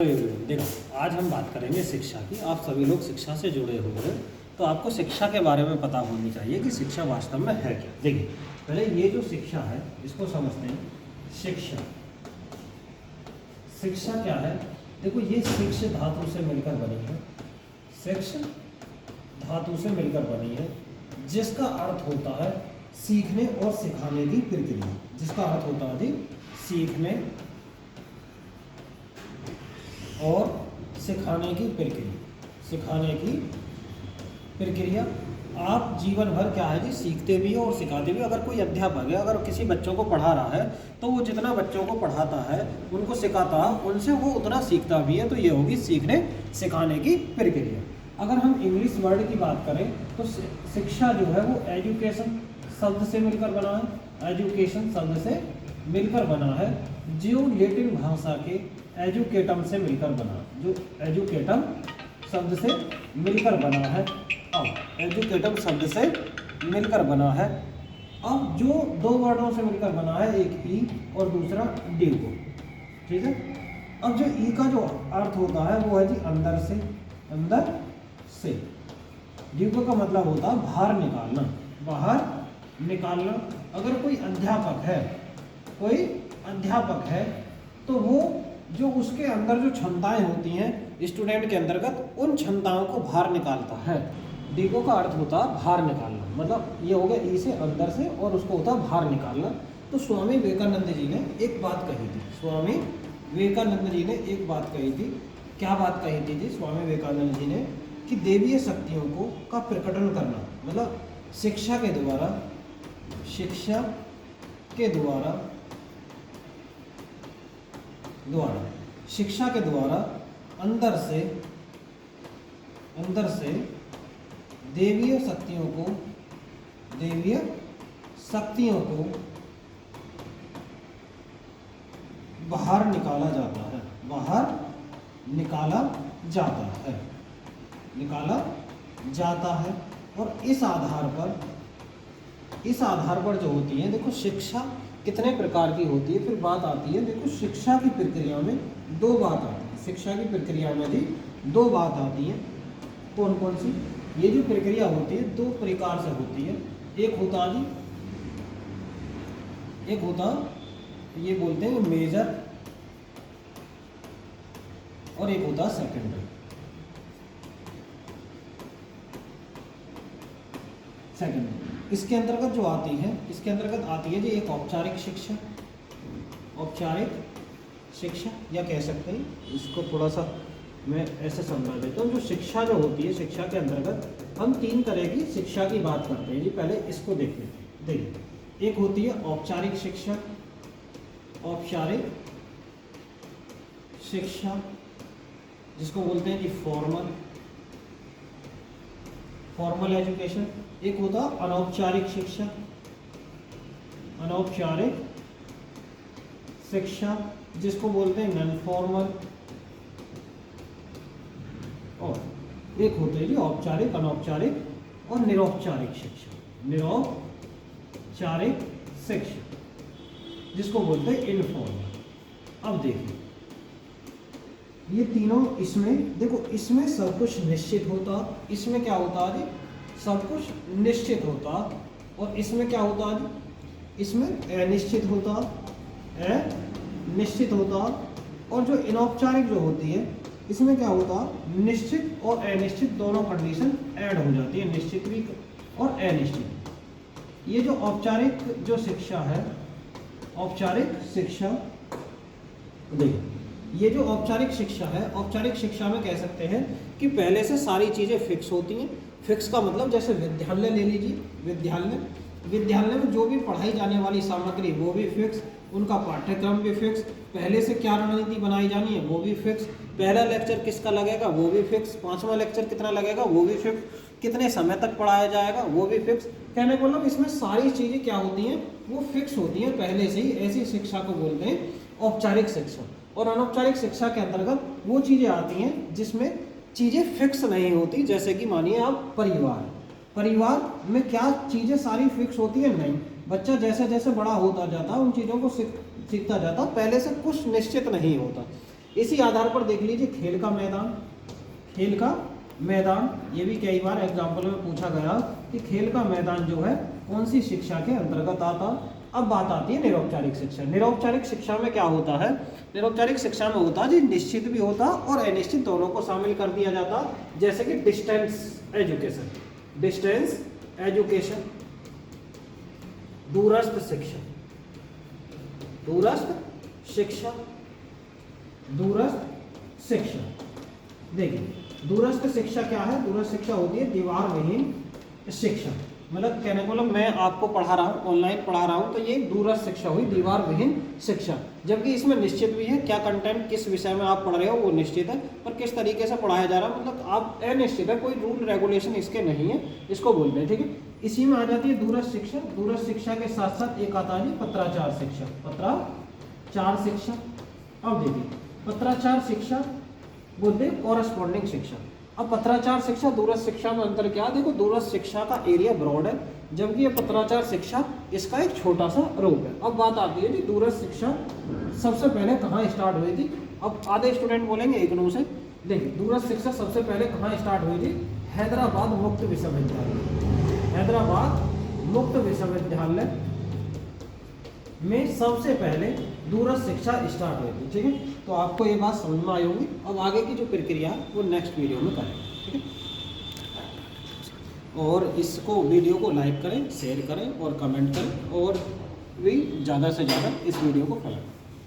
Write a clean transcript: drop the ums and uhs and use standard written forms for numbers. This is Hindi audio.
देखो, आज हम बात करेंगे शिक्षा की। आप सभी लोग शिक्षा से जुड़े हुए हैं, तो आपको शिक्षा के बारे में पता होनी चाहिए कि शिक्षा वास्तव में है क्या। देखिए, पहले ये जो शिक्षा है इसको समझते हैं। शिक्षा शिक्षा क्या है? देखो, ये शिक्ष धातु से मिलकर बनी है। शिक्ष धातु से मिलकर बनी है, जिसका अर्थ होता है सीखने और सिखाने की प्रक्रिया। जिसका अर्थ होता है जी सीखने और सिखाने की प्रक्रिया। सिखाने की प्रक्रिया। आप जीवन भर क्या है जी सीखते भी हो और सिखाते भी हो। अगर कोई अध्यापक है, अगर किसी बच्चों को पढ़ा रहा है, तो वो जितना बच्चों को पढ़ाता है, उनको सिखाता है, उनसे वो उतना सीखता भी है। तो ये होगी सीखने सिखाने की प्रक्रिया। अगर हम इंग्लिश वर्ड की बात करें तो शिक्षा जो है वो एजुकेशन शब्द से मिलकर बना है। एजुकेशन शब्द से मिलकर बना है, जो लैटिन भाषा के एजुकेटम से मिलकर बना। जो एजुकेटम शब्द से मिलकर बना है। अब एजुकेटम शब्द से मिलकर बना है। अब जो दो वर्डों से मिलकर बना है, एक ई और दूसरा डी को, ठीक है। अब जो ई का जो अर्थ होता है वो है जी अंदर से। अंदर से। डी का मतलब होता है बाहर निकालना। बाहर निकालना। अगर कोई अध्यापक है, कोई अध्यापक है, तो वो जो उसके अंदर जो क्षमताएं होती हैं स्टूडेंट के अंतर्गत, उन क्षमताओं को बाहर निकालता है। डीको का अर्थ होता है बाहर निकालना, मतलब ये हो गया ई से अंदर से, और उसको होता है बाहर निकालना। तो स्वामी विवेकानंद जी ने एक बात कही थी। स्वामी विवेकानंद जी ने एक बात कही थी। क्या बात कही थी जी स्वामी विवेकानंद जी ने? कि देवीय शक्तियों को का प्रकटन करना, मतलब शिक्षा के द्वारा, शिक्षा के द्वारा शिक्षा के द्वारा अंदर से देवीय शक्तियों को बाहर निकाला जाता है। बाहर निकाला जाता है। और इस आधार पर जो होती है, देखो शिक्षा कितने प्रकार की होती है। फिर बात आती है, देखो शिक्षा की प्रक्रिया में दो बात आती है। शिक्षा की प्रक्रिया में भी दो बात आती है। कौन कौन सी? ये जो प्रक्रिया होती है दो प्रकार से होती है। एक होता ये बोलते हैं मेजर, और एक होता सेकेंडरी। इसके अंतर्गत जो आती है, इसके अंतर्गत आती है जी एक औपचारिक शिक्षा। औपचारिक शिक्षा, या कह सकते हैं इसको थोड़ा सा मैं ऐसे समझा देता हूँ। जो शिक्षा जो होती है, शिक्षा के अंतर्गत हम तीन तरह की शिक्षा की बात करते हैं जी। पहले इसको देख लेते हैं। देखिए, एक होती है औपचारिक शिक्षा। औपचारिक शिक्षा जिसको बोलते हैं जी फॉर्मल एजुकेशन। एक होता अनौपचारिक शिक्षा। अनौपचारिक शिक्षा जिसको बोलते हैं नॉन फॉर्मल। और एक होते हैं जी औपचारिक, अनौपचारिक और निरौपचारिक शिक्षा। निरौपचारिक शिक्षा जिसको बोलते हैं इनफॉर्मल। अब देखिए, ये तीनों, इसमें देखो, इसमें सब कुछ निश्चित होता। इसमें क्या होता है जी? सब कुछ निश्चित होता। और इसमें क्या होता है? इसमें अनिश्चित होता। और जो अनौपचारिक जो होती है, इसमें क्या होता? निश्चित और अनिश्चित दोनों कंडीशन ऐड हो जाती है, निश्चित भी और अनिश्चित। ये जो औपचारिक जो शिक्षा है, औपचारिक शिक्षा, देखिए ये जो औपचारिक शिक्षा है, औपचारिक शिक्षा में कह सकते हैं कि पहले से सारी चीज़ें फिक्स होती हैं। फिक्स का मतलब जैसे विद्यालय ले लीजिए। विद्यालय में जो भी पढ़ाई जाने वाली सामग्री वो भी फिक्स, उनका पाठ्यक्रम भी फिक्स, पहले से क्या रणनीति बनाई जानी है वो भी फिक्स, पहला लेक्चर किसका लगेगा वो भी फिक्स, पांचवा लेक्चर कितना लगेगा वो भी फिक्स, कितने समय तक पढ़ाया जाएगा वो भी फिक्स। कहने का मतलब इसमें सारी चीज़ें क्या होती हैं? वो फिक्स होती हैं पहले से ही। ऐसी शिक्षा को बोलते हैं औपचारिक शिक्षा। और अनौपचारिक शिक्षा के अंतर्गत वो चीज़ें आती हैं जिसमें चीज़ें फिक्स नहीं होती। जैसे कि मानिए आप परिवार में क्या चीज़ें सारी फिक्स होती है? नहीं। बच्चा जैसे जैसे बड़ा होता जाता है उन चीज़ों को सीखता जाता, पहले से कुछ निश्चित नहीं होता। इसी आधार पर देख लीजिए खेल का मैदान, खेल का मैदान, ये भी कई बार एग्जाम्पल में पूछा गया कि खेल का मैदान जो है कौन सी शिक्षा के अंतर्गत आता। अब बात आती है निरौपचारिक शिक्षा। निरौपचारिक शिक्षा में क्या होता है, निरौपचारिक शिक्षा में होता है जी निश्चित भी होता और अनिश्चित दोनों को शामिल कर दिया जाता, जैसे कि डिस्टेंस एजुकेशन, डिस्टेंस एजुकेशन, दूरस्थ शिक्षा, दूरस्थ शिक्षा, दूरस्थ शिक्षा। देखिए दूरस्थ शिक्षा क्या है, दूरस्थ शिक्षा होती है दीवार विहीन शिक्षा, मतलब कहने को मतलब मैं आपको पढ़ा रहा हूँ, ऑनलाइन पढ़ा रहा हूँ, तो ये दूरस्थ शिक्षा हुई, दीवार विहीन शिक्षा। जबकि इसमें निश्चित भी है, क्या कंटेंट किस विषय में आप पढ़ रहे हो वो निश्चित है, पर किस तरीके से पढ़ाया जा रहा है मतलब आप अनिश्चित है, कोई रूल रेगुलेशन इसके नहीं है, इसको बोलते हैं। ठीक है, इसी में आ जाती है दूरस्थ शिक्षा। दूरस्थ शिक्षा के साथ साथ एक आता है पत्राचार शिक्षा, पत्राचार शिक्षा। अब देखिए पत्राचार शिक्षा बोलते हैं कॉरेस्पॉन्डिंग शिक्षा। अब पत्राचार शिक्षा दूरस्थ शिक्षा में अंतर क्या, देखो दूरस्थ शिक्षा का एरिया ब्रॉड है, जबकि ये पत्राचार शिक्षा इसका एक छोटा सा रूप है। अब बात आती है जी दूरस्थ शिक्षा सबसे पहले कहाँ स्टार्ट हुई थी। अब आधे स्टूडेंट बोलेंगे इग्नू से, देखिए दूरस्थ शिक्षा सबसे पहले कहाँ स्टार्ट हुई थी, हैदराबाद मुक्त विश्वविद्यालय, हैदराबाद मुक्त विश्वविद्यालय में सबसे पहले दूरस्थ शिक्षा स्टार्ट हुई थी। ठीक है, तो आपको ये बात समझ में आई होगी। अब आगे की जो प्रक्रिया है वो नेक्स्ट वीडियो में करेंगे। ठीक है, और इसको वीडियो को लाइक करें, शेयर करें और कमेंट करें, और भी ज़्यादा से ज़्यादा इस वीडियो को फॉलो करें।